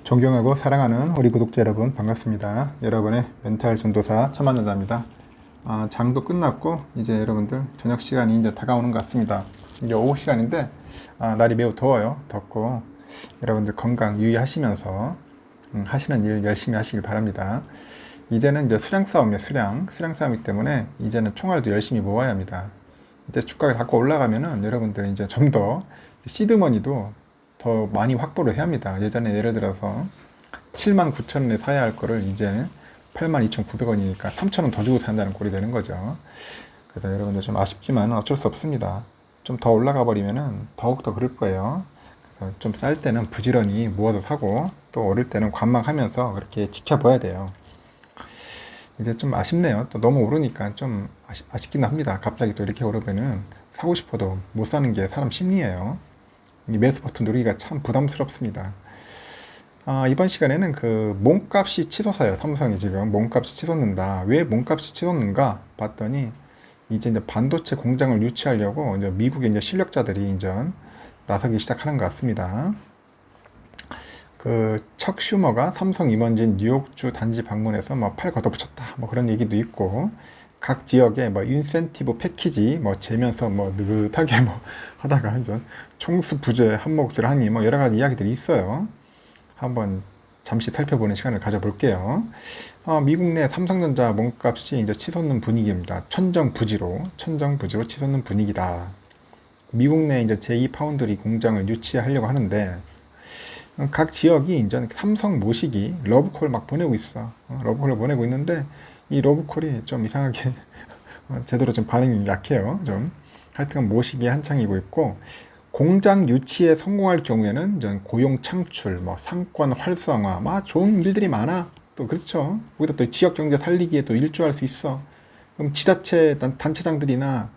존경하고 사랑하는 우리 구독자 여러분 반갑습니다. 여러분의 멘탈 전도사 천만여자입니다. 장도 끝났고 이제 여러분들 저녁 시간이 이제 다가오는 것 같습니다. 이제 오후 시간인데 날이 매우 더워요. 덥고 여러분들 건강 유의하시면서 하시는 일 열심히 하시길 바랍니다. 이제는 이제 수량 싸움이에요. 수량 싸움이기 때문에 이제는 총알도 열심히 모아야 합니다. 이제 주가가 자꾸 올라가면은 여러분들 이제 좀 더 시드머니도 더 많이 확보를 해야 합니다. 예전에 예를 들어서 79,000원에 사야 할 거를 이제 82,900원이니까 3,000원 더 주고 산다는 꼴이 되는 거죠. 그래서 여러분들 좀 아쉽지만 어쩔 수 없습니다. 좀 더 올라가 버리면은 더욱더 그럴 거예요. 좀 쌀 때는 부지런히 모아서 사고 또 오를 때는 관망하면서 그렇게 지켜봐야 돼요. 이제 좀 아쉽네요. 또 너무 오르니까 좀 아쉽긴 합니다. 갑자기 또 이렇게 오르면은 사고 싶어도 못 사는 게 사람 심리예요. 이 매수 버튼 누르기가 참 부담스럽습니다. 이번 시간에는 그 몸값이 치솟아요. 삼성이 지금 몸값이 치솟는다. 왜 몸값이 치솟는가 봤더니 이제 반도체 공장을 유치하려고 이제 미국의 이제 실력자들이 이제 나서기 시작하는 것 같습니다. 그 척 슈머가 삼성 임원진 뉴욕주 단지 방문해서 뭐 팔 걷어붙였다 뭐 그런 얘기도 있고, 각 지역에 뭐 인센티브 패키지 뭐 재면서 뭐 느긋하게 뭐 하다가 이제 총수 부재 한 몫을 하니 뭐 여러 가지 이야기들이 있어요. 한번 잠시 살펴보는 시간을 가져볼게요. 미국 내 삼성전자 몸값이 이제 치솟는 분위기입니다. 천정부지로 치솟는 분위기다. 미국 내 이제 제2파운드리 공장을 유치하려고 하는데 각 지역이 이제 삼성 모시기 러브콜 막 보내고 있어. 러브콜을 보내고 있는데 이 러브콜이 좀 이상하게 제대로 좀 반응이 약해요. 좀 하여튼 모시기에 한창이고 있고, 공장 유치에 성공할 경우에는 이제 고용 창출, 뭐 상권 활성화, 막 좋은 일들이 많아. 또 그렇죠. 거기다 또 지역 경제 살리기에 또 일조할 수 있어. 그럼 지자체 단체장들이나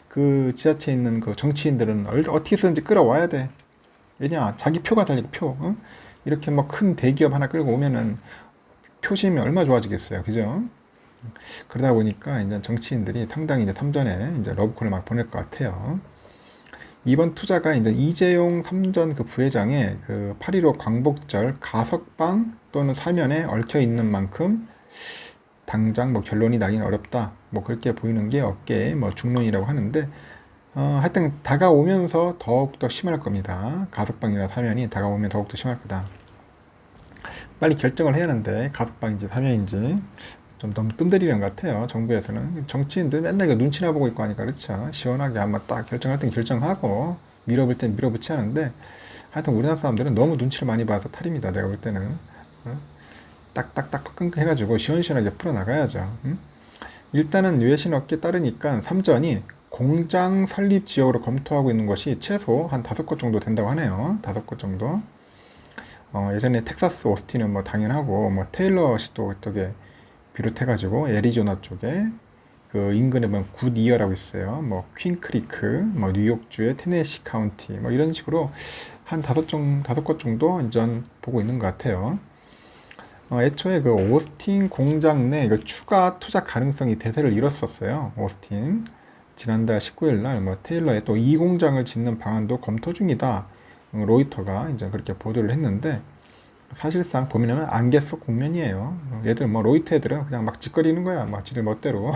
그 지자체에 있는 그 정치인들은 어떻게 쓰는지 끌어와야 돼. 왜냐, 자기 표가 달린 표. 이렇게 뭐 큰 대기업 하나 끌고 오면은 표심이 얼마 좋아지겠어요. 그죠? 그러다 보니까 이제 정치인들이 상당히 이제 삼전에 이제 러브콜을 막 보낼 것 같아요. 이번 투자가 이제 이재용 삼전 그 부회장의 그 8.15 광복절 가석방 또는 사면에 얽혀 있는 만큼 당장 뭐 결론이 나긴 어렵다. 뭐 그렇게 보이는 게 업계의 뭐 중론이라고 하는데, 하여튼 다가오면서 더욱더 심할 겁니다. 가석방이나 사면이 다가오면 더욱더 심할 거다. 빨리 결정을 해야 하는데 가석방인지 사면인지 좀 너무 뜸들이는 것 같아요. 정부에서는 정치인들 맨날 눈치나 보고 있고 하니까 그렇죠. 시원하게 한번 딱 결정할 땐 결정하고 밀어볼 땐 밀어붙이 하는데, 하여튼 우리나라 사람들은 너무 눈치를 많이 봐서 탈입니다. 내가 볼 때는 딱딱딱 끙끙 해가지고 시원시원하게 풀어나가야죠. 일단은 외신업계 따르니까 삼전이 공장 설립 지역으로 검토하고 있는 것이 최소 한 5곳 정도 된다고 하네요. 5곳 정도. 예전에 텍사스 오스틴은 뭐 당연하고, 뭐 테일러시도 쪽에 비롯해가지고 애리조나 쪽에 그 인근에 보면 굿이어라고 있어요. 뭐 퀸크리크, 뭐 뉴욕주의 테네시 카운티, 뭐 이런 식으로 한 5곳 정도 이전 보고 있는 것 같아요. 애초에 그 오스틴 공장 내 추가 투자 가능성이 대세를 이뤘었어요. 오스틴 지난달 19일 날 뭐 테일러에 또 이 공장을 짓는 방안도 검토 중이다. 로이터가 이제 그렇게 보도를 했는데, 사실상 보면은 안개 속 국면이에요. 얘들 뭐 로이터 애들은 그냥 막 짓거리는 거야. 막 지들 멋대로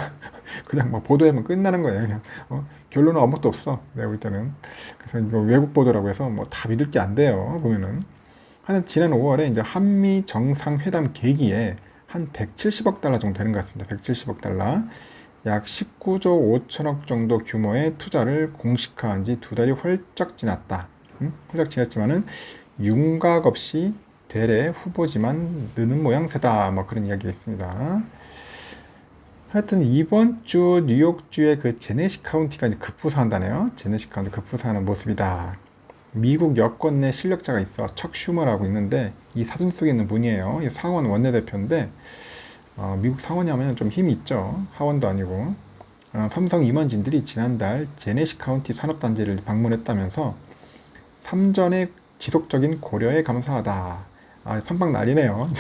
그냥 막 보도하면 끝나는 거예요. 그냥 결론은 아무것도 없어. 내가 볼 때는. 그래서 이거 외국 보도라고 해서 뭐 다 믿을 게 안 돼요. 보면은 한 지난 5월에 이제 한미 정상회담 계기에 한 170억 달러 정도 되는 것 같습니다. 170억 달러. 약 19조 5천억 정도 규모의 투자를 공식화한 지 2달이 훌쩍 지났다. 훌쩍 지났지만은 윤곽 없이 되레 후보지만 느는 모양새다. 뭐 그런 이야기가 있습니다. 하여튼 이번 주 뉴욕주의 그 제네시 카운티가 이제 급부상한다네요. 제네시 카운티 급부상하는 모습이다. 미국 여권 내 실력자가 있어. 척 슈머라고 있는데 이 사진 속에 있는 분이에요. 이 상원 원내대표인데 미국 상원이 하면 좀 힘이 있죠. 하원도 아니고. 삼성 임원진들이 지난달 제네시 카운티 산업단지를 방문했다면서 삼전의 지속적인 고려에 감사하다. 삼박 난리네요.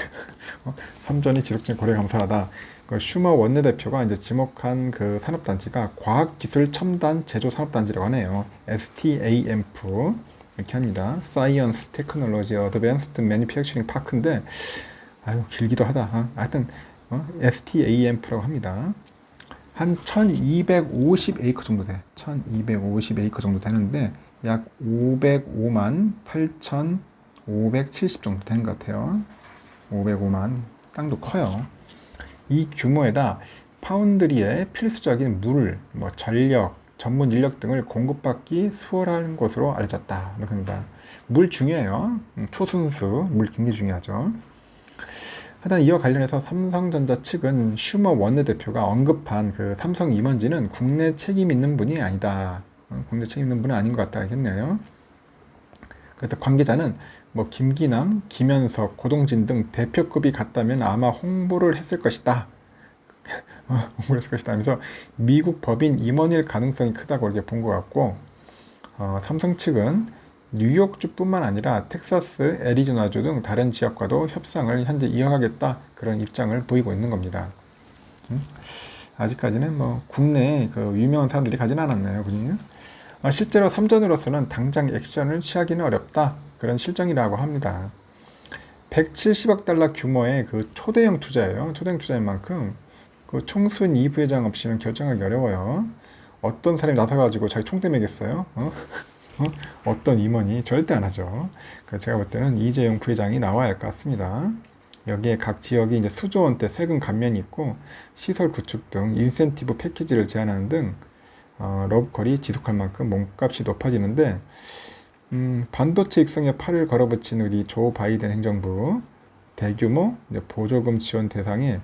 삼전이 지속적인 고려에 감사하다. 그 슈머 원내대표가 이제 지목한 그 산업단지가 과학기술 첨단 제조 산업단지라고 하네요. STAMF. 이렇게 합니다. Science Technology Advanced Manufacturing Park인데 아유 길기도 하다. 하여튼 STAMP라고 합니다. 한 1250에이커 정도 돼. 1250에이커 정도 되는데 약 505만 8,570 정도 되는 것 같아요. 505만 땅도 커요. 이 규모에다 파운드리에 필수적인 물, 뭐 전력, 전문 인력 등을 공급받기 수월한 곳으로 알려졌다. 이렇게 합니다. 물 중요해요. 초순수 물 굉장히 중요하죠. 하여튼 이와 관련해서 삼성전자 측은 슈머 원내대표가 언급한 그 삼성 임원진은 국내 책임 있는 분이 아니다. 국내 책임 있는 분은 아닌 것 같다 하겠네요. 그래서 관계자는 뭐 김기남, 김현석, 고동진 등 대표급이 갔다면 아마 홍보를 했을 것이다. 홍보를 했을 것이다 하면서 미국 법인 임원일 가능성이 크다고 이렇게 본 것 같고, 삼성 측은 뉴욕주뿐만 아니라 텍사스, 애리조나주 등 다른 지역과도 협상을 현재 이어가겠다 그런 입장을 보이고 있는 겁니다. 아직까지는 뭐 국내에 그 유명한 사람들이 가진 않았네요, 분이. 실제로 삼전으로서는 당장 액션을 취하기는 어렵다 그런 실정이라고 합니다. 170억 달러 규모의 그 초대형 투자예요. 초대형 투자인 만큼 그 총수인 이 부회장 없이는 결정하기 어려워요. 어떤 사람이 나서가지고 자기 총대 매겠어요? 어떤 임원이 절대 안 하죠. 그래서 제가 볼 때는 이재용 부회장이 나와야 할 것 같습니다. 여기에 각 지역이 이제 수조 원대 세금 감면이 있고 시설 구축 등 인센티브 패키지를 제안하는 등 러브콜이 지속할 만큼 몸값이 높아지는데 반도체 육성에 팔을 걸어붙인 우리 조 바이든 행정부 대규모 보조금 지원 대상에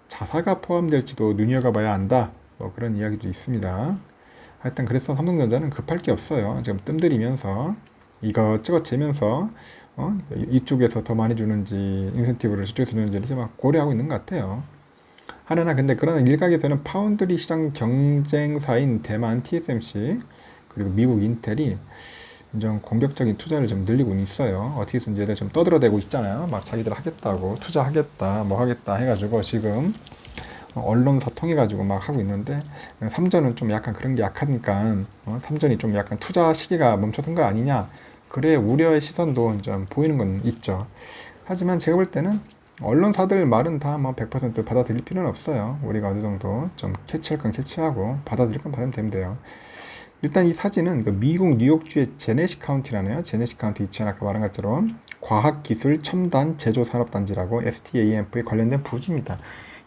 자사가 포함될지도 눈여겨봐야 한다. 뭐 그런 이야기도 있습니다. 하여튼 그래서 삼성전자는 급할 게 없어요. 지금 뜸들이면서 이것저것 재면서 이쪽에서 더 많이 주는지 인센티브를 저쪽에서 주는지 이렇게 막 고려하고 있는 것 같아요. 하나 근데 그러나 일각에서는 파운드리 시장 경쟁사인 대만 TSMC 그리고 미국 인텔이 좀 공격적인 투자를 좀 늘리고 있어요. 어떻게 해서 이제 좀 떠들어대고 있잖아요. 막 자기들 하겠다고 투자하겠다 뭐 하겠다 해가지고 지금 언론사 통해가지고 막 하고 있는데 삼전은 좀 약간 그런 게 약하니까 삼전이 좀 약간 투자 시기가 멈춰선 거 아니냐 그래 우려의 시선도 좀 보이는 건 있죠. 하지만 제가 볼 때는 언론사들 말은 다 뭐 100% 받아들일 필요는 없어요. 우리가 어느 정도 좀 캐치할 건 캐치하고 받아들일 건 받으면 돼요. 일단 이 사진은 그 미국 뉴욕주의 제네시 카운티라네요. 제네시 카운티 위치한 아까 말한 것처럼 과학기술 첨단 제조산업단지라고 STAMP에 관련된 부지입니다.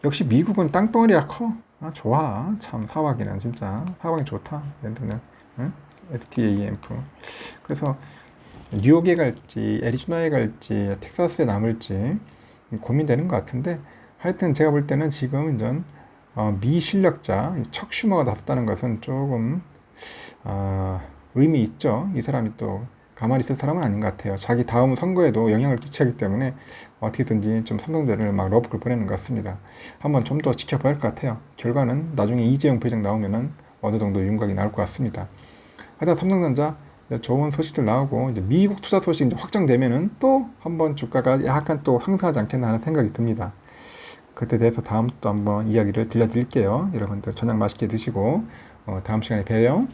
역시 미국은 땅덩어리가 커. 좋아. 참 사막이는 진짜 사막이 좋다. 얘들은 응? STAMP. 그래서 뉴욕에 갈지 애리조나에 갈지 텍사스에 남을지 고민되는 것 같은데 하여튼 제가 볼 때는 지금 이제 미 실력자 척 슈머가 나섰다는 것은 조금 의미 있죠. 이 사람이 또 가만히 있을 사람은 아닌 것 같아요. 자기 다음 선거에도 영향을 끼치기 때문에 어떻게든지 좀 삼성전자를 막 러브콜 보내는 것 같습니다. 한번 좀 더 지켜봐야 할 것 같아요. 결과는 나중에 이재용 부회장 나오면은 어느 정도 윤곽이 나올 것 같습니다. 하여튼 삼성전자 좋은 소식들 나오고 이제 미국 투자 소식 이제 확정되면은 또 한번 주가가 약간 또 상승하지 않겠나 하는 생각이 듭니다. 그때 대해서 다음 또 한번 이야기를 들려드릴게요. 여러분들 저녁 맛있게 드시고 다음 시간에 봬요.